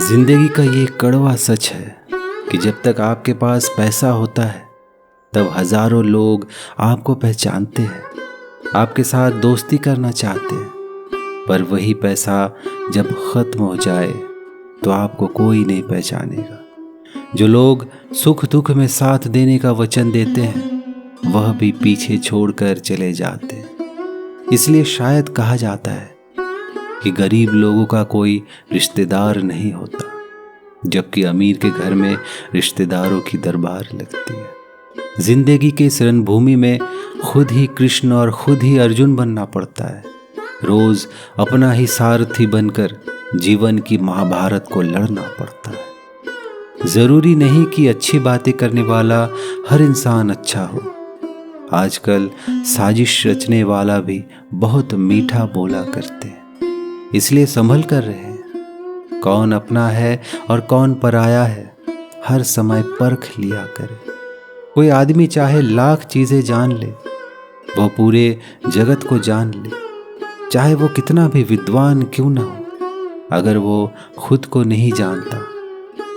जिंदगी का ये कड़वा सच है कि जब तक आपके पास पैसा होता है तब हजारों लोग आपको पहचानते हैं, आपके साथ दोस्ती करना चाहते हैं, पर वही पैसा जब खत्म हो जाए तो आपको कोई नहीं पहचानेगा। जो लोग सुख दुख में साथ देने का वचन देते हैं वह भी पीछे छोड़कर चले जाते हैं। इसलिए शायद कहा जाता है कि गरीब लोगों का कोई रिश्तेदार नहीं होता, जबकि अमीर के घर में रिश्तेदारों की दरबार लगती है। जिंदगी के इस रणभूमि में खुद ही कृष्ण और खुद ही अर्जुन बनना पड़ता है। रोज अपना ही सारथी बनकर जीवन की महाभारत को लड़ना पड़ता है। जरूरी नहीं कि अच्छी बातें करने वाला हर इंसान अच्छा हो। आजकल साजिश रचने वाला भी बहुत मीठा बोला करते हैं, इसलिए संभल कर रहे। कौन अपना है और कौन पराया है हर समय परख लिया करे। कोई आदमी चाहे लाख चीजें जान ले, वह पूरे जगत को जान ले, चाहे वो कितना भी विद्वान क्यों ना हो, अगर वो खुद को नहीं जानता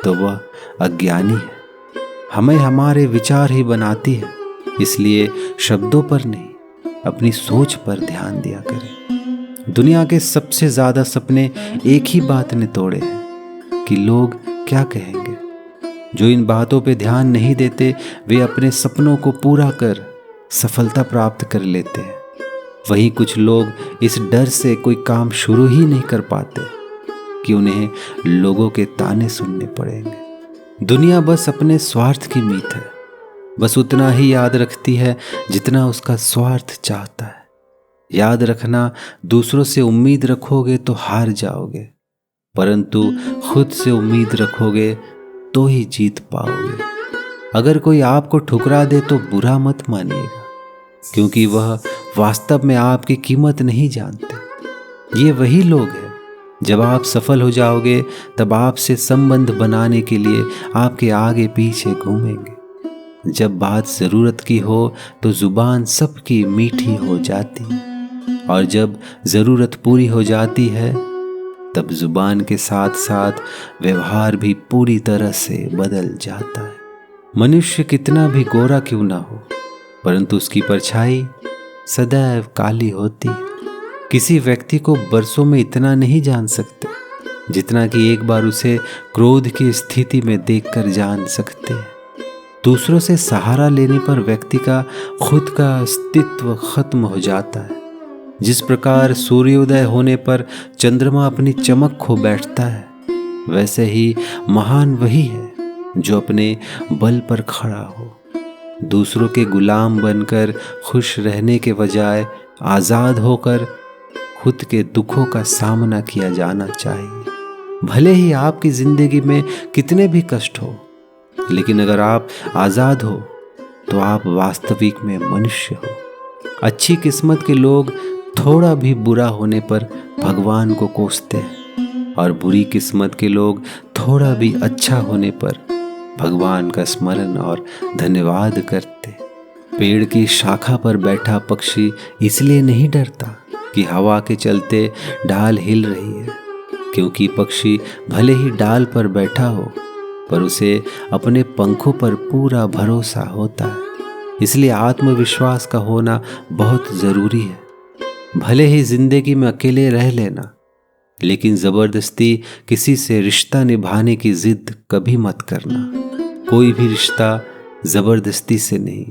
तो वह अज्ञानी है। हमें हमारे विचार ही बनाती है, इसलिए शब्दों पर नहीं अपनी सोच पर ध्यान दिया करें। दुनिया के सबसे ज्यादा सपने एक ही बात ने तोड़े हैं कि लोग क्या कहेंगे। जो इन बातों पे ध्यान नहीं देते वे अपने सपनों को पूरा कर सफलता प्राप्त कर लेते हैं। वहीं कुछ लोग इस डर से कोई काम शुरू ही नहीं कर पाते कि उन्हें लोगों के ताने सुनने पड़ेंगे। दुनिया बस अपने स्वार्थ की मीत है, बस उतना ही याद रखती है जितना उसका स्वार्थ चाहता है। याद रखना, दूसरों से उम्मीद रखोगे तो हार जाओगे, परंतु खुद से उम्मीद रखोगे तो ही जीत पाओगे। अगर कोई आपको ठुकरा दे तो बुरा मत मानिएगा, क्योंकि वह वास्तव में आपकी कीमत नहीं जानते। ये वही लोग हैं जब आप सफल हो जाओगे तब आपसे संबंध बनाने के लिए आपके आगे पीछे घूमेंगे। जब बात जरूरत की हो तो जुबान सबकी मीठी हो जाती है, और जब जरूरत पूरी हो जाती है तब जुबान के साथ साथ व्यवहार भी पूरी तरह से बदल जाता है। मनुष्य कितना भी गोरा क्यों ना हो, परंतु उसकी परछाई सदैव काली होती है। किसी व्यक्ति को बरसों में इतना नहीं जान सकते जितना कि एक बार उसे क्रोध की स्थिति में देखकर जान सकते हैं। दूसरों से सहारा लेने पर व्यक्ति का खुद का अस्तित्व खत्म हो जाता है। जिस प्रकार सूर्योदय होने पर चंद्रमा अपनी चमक खो बैठता है, वैसे ही महान वही है जो अपने बल पर खड़ा हो। दूसरों के गुलाम बनकर खुश रहने के बजाय आजाद होकर खुद के दुखों का सामना किया जाना चाहिए। भले ही आपकी जिंदगी में कितने भी कष्ट हो, लेकिन अगर आप आजाद हो तो आप वास्तविक में मनुष्य हो। अच्छी किस्मत के लोग थोड़ा भी बुरा होने पर भगवान को कोसते हैं, और बुरी किस्मत के लोग थोड़ा भी अच्छा होने पर भगवान का स्मरण और धन्यवाद करते। पेड़ की शाखा पर बैठा पक्षी इसलिए नहीं डरता कि हवा के चलते डाल हिल रही है, क्योंकि पक्षी भले ही डाल पर बैठा हो पर उसे अपने पंखों पर पूरा भरोसा होता है। इसलिए आत्मविश्वास का होना बहुत जरूरी है। भले ही जिंदगी में अकेले रह लेना, लेकिन जबरदस्ती किसी से रिश्ता निभाने की जिद कभी मत करना। कोई भी रिश्ता जबरदस्ती से नहीं,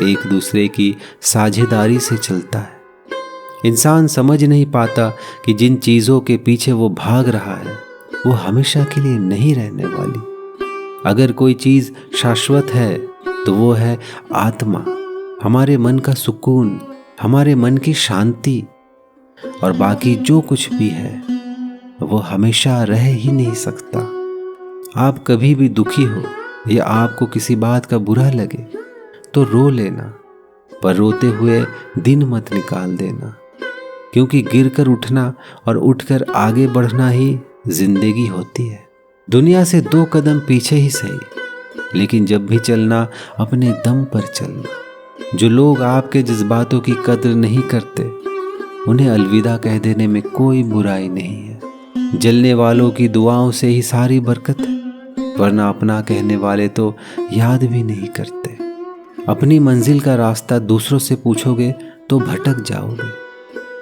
एक दूसरे की साझेदारी से चलता है। इंसान समझ नहीं पाता कि जिन चीजों के पीछे वो भाग रहा है वो हमेशा के लिए नहीं रहने वाली। अगर कोई चीज शाश्वत है तो वो है आत्मा, हमारे मन का सुकून, हमारे मन की शांति, और बाकी जो कुछ भी है वो हमेशा रह ही नहीं सकता। आप कभी भी दुखी हो या आपको किसी बात का बुरा लगे तो रो लेना, पर रोते हुए दिन मत निकाल देना, क्योंकि गिरकर उठना और उठकर आगे बढ़ना ही जिंदगी होती है। दुनिया से 2 कदम पीछे ही सही, लेकिन जब भी चलना अपने दम पर चलना। जो लोग आपके जज्बातों की कद्र नहीं करते उन्हें अलविदा कह देने में कोई बुराई नहीं है। जलने वालों की दुआओं से ही सारी बरकत है, वरना अपना कहने वाले तो याद भी नहीं करते। अपनी मंजिल का रास्ता दूसरों से पूछोगे तो भटक जाओगे,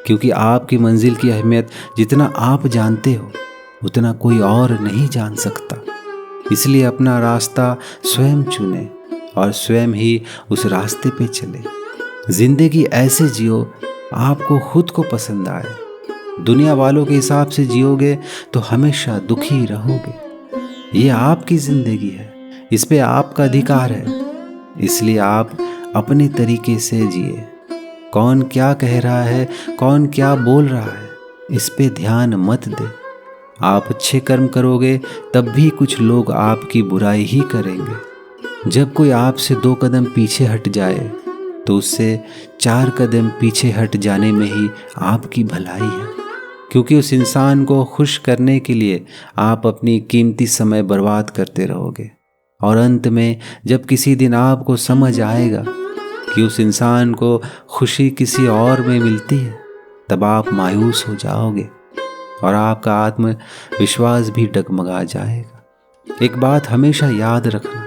क्योंकि आपकी मंजिल की अहमियत जितना आप जानते हो उतना कोई और नहीं जान सकता। इसलिए अपना रास्ता स्वयं चुने और स्वयं ही उस रास्ते पे चले। जिंदगी ऐसे जियो आपको खुद को पसंद आए। दुनिया वालों के हिसाब से जियोगे तो हमेशा दुखी रहोगे। ये आपकी जिंदगी है, इस पे आपका अधिकार है, इसलिए आप अपने तरीके से जिए। कौन क्या कह रहा है, कौन क्या बोल रहा है, इस पे ध्यान मत दे। आप अच्छे कर्म करोगे तब भी कुछ लोग आपकी बुराई ही करेंगे। जब कोई आपसे 2 कदम पीछे हट जाए तो उससे 4 कदम पीछे हट जाने में ही आपकी भलाई है, क्योंकि उस इंसान को खुश करने के लिए आप अपनी कीमती समय बर्बाद करते रहोगे। और अंत में जब किसी दिन आपको समझ आएगा कि उस इंसान को खुशी किसी और में मिलती है, तब आप मायूस हो जाओगे और आपका आत्मविश्वास भी डगमगा जाएगा। एक बात हमेशा याद रखना,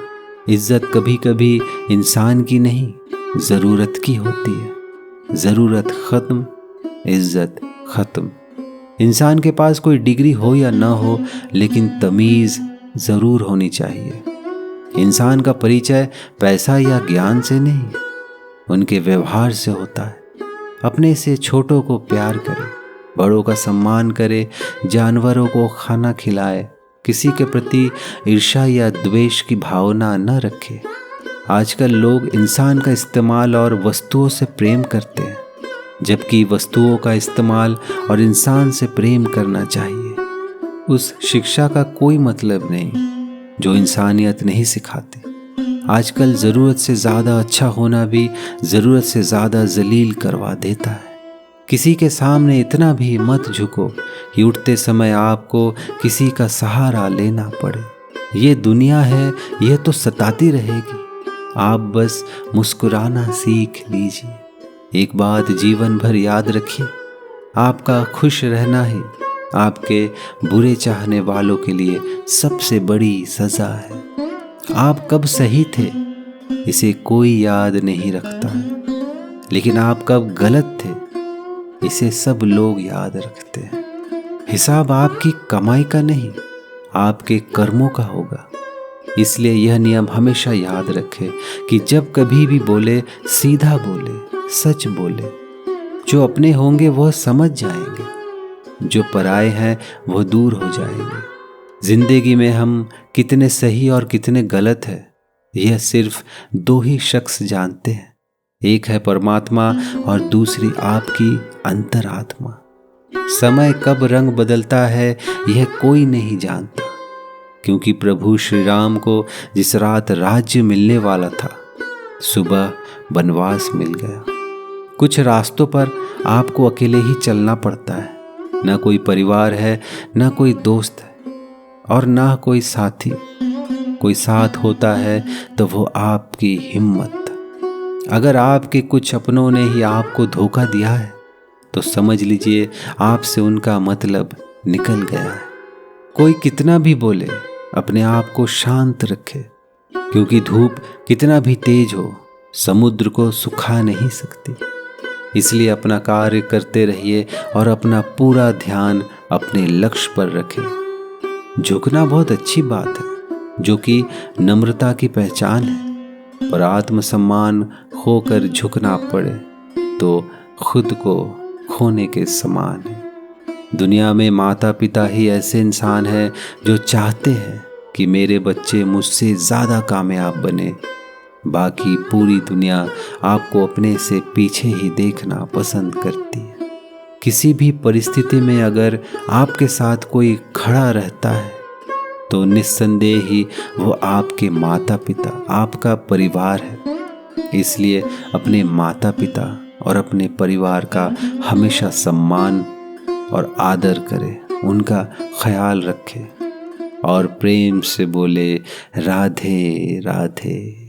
इज्जत कभी कभी इंसान की नहीं, ज़रूरत की होती है। ज़रूरत ख़त्म, इज्जत ख़त्म। इंसान के पास कोई डिग्री हो या ना हो, लेकिन तमीज़ ज़रूर होनी चाहिए। इंसान का परिचय पैसा या ज्ञान से नहीं, उनके व्यवहार से होता है। अपने से छोटों को प्यार करे, बड़ों का सम्मान करे, जानवरों को खाना खिलाए, किसी के प्रति ईर्ष्या या द्वेष की भावना न रखे। आजकल लोग इंसान का इस्तेमाल और वस्तुओं से प्रेम करते हैं, जबकि वस्तुओं का इस्तेमाल और इंसान से प्रेम करना चाहिए। उस शिक्षा का कोई मतलब नहीं जो इंसानियत नहीं सिखाती। आजकल ज़रूरत से ज़्यादा अच्छा होना भी ज़रूरत से ज़्यादा जलील करवा देता है। किसी के सामने इतना भी मत झुको कि उठते समय आपको किसी का सहारा लेना पड़े। ये दुनिया है, यह तो सताती रहेगी। आप बस मुस्कुराना सीख लीजिए। एक बात जीवन भर याद रखिए, आपका खुश रहना ही आपके बुरे चाहने वालों के लिए सबसे बड़ी सज़ा है। आप कब सही थे इसे कोई याद नहीं रखता है, लेकिन आप कब गलत थे इसे सब लोग याद रखते हैं। हिसाब आपकी कमाई का नहीं, आपके कर्मों का होगा। इसलिए यह नियम हमेशा याद रखें कि जब कभी भी बोले सीधा बोले, सच बोले। जो अपने होंगे वह समझ जाएंगे, जो पराए हैं वह दूर हो जाएंगे। जिंदगी में हम कितने सही और कितने गलत हैं, यह सिर्फ 2 ही शख्स जानते हैं। एक है परमात्मा और दूसरी आपकी अंतरात्मा। समय कब रंग बदलता है यह कोई नहीं जानता, क्योंकि प्रभु श्री राम को जिस रात राज्य मिलने वाला था, सुबह वनवास मिल गया। कुछ रास्तों पर आपको अकेले ही चलना पड़ता है। ना कोई परिवार है, ना कोई दोस्त है और ना कोई साथी। कोई साथ होता है तो वो आपकी हिम्मत। अगर आपके कुछ अपनों ने ही आपको धोखा दिया है तो समझ लीजिए आपसे उनका मतलब निकल गया है। कोई कितना भी बोले, अपने आप को शांत रखे, क्योंकि धूप कितना भी तेज हो समुद्र को सुखा नहीं सकती। इसलिए अपना कार्य करते रहिए और अपना पूरा ध्यान अपने लक्ष्य पर रखें। झुकना बहुत अच्छी बात है, जो कि नम्रता की पहचान है, पर आत्मसम्मान खोकर झुकना पड़े तो खुद को खोने के समान है। दुनिया में माता पिता ही ऐसे इंसान हैं जो चाहते हैं कि मेरे बच्चे मुझसे ज़्यादा कामयाब बने। बाकी पूरी दुनिया आपको अपने से पीछे ही देखना पसंद करती है। किसी भी परिस्थिति में अगर आपके साथ कोई खड़ा रहता है तो निस्संदेह ही वो आपके माता पिता, आपका परिवार है। इसलिए अपने माता पिता और अपने परिवार का हमेशा सम्मान और आदर करें, उनका ख्याल रखें और प्रेम से बोले राधे राधे।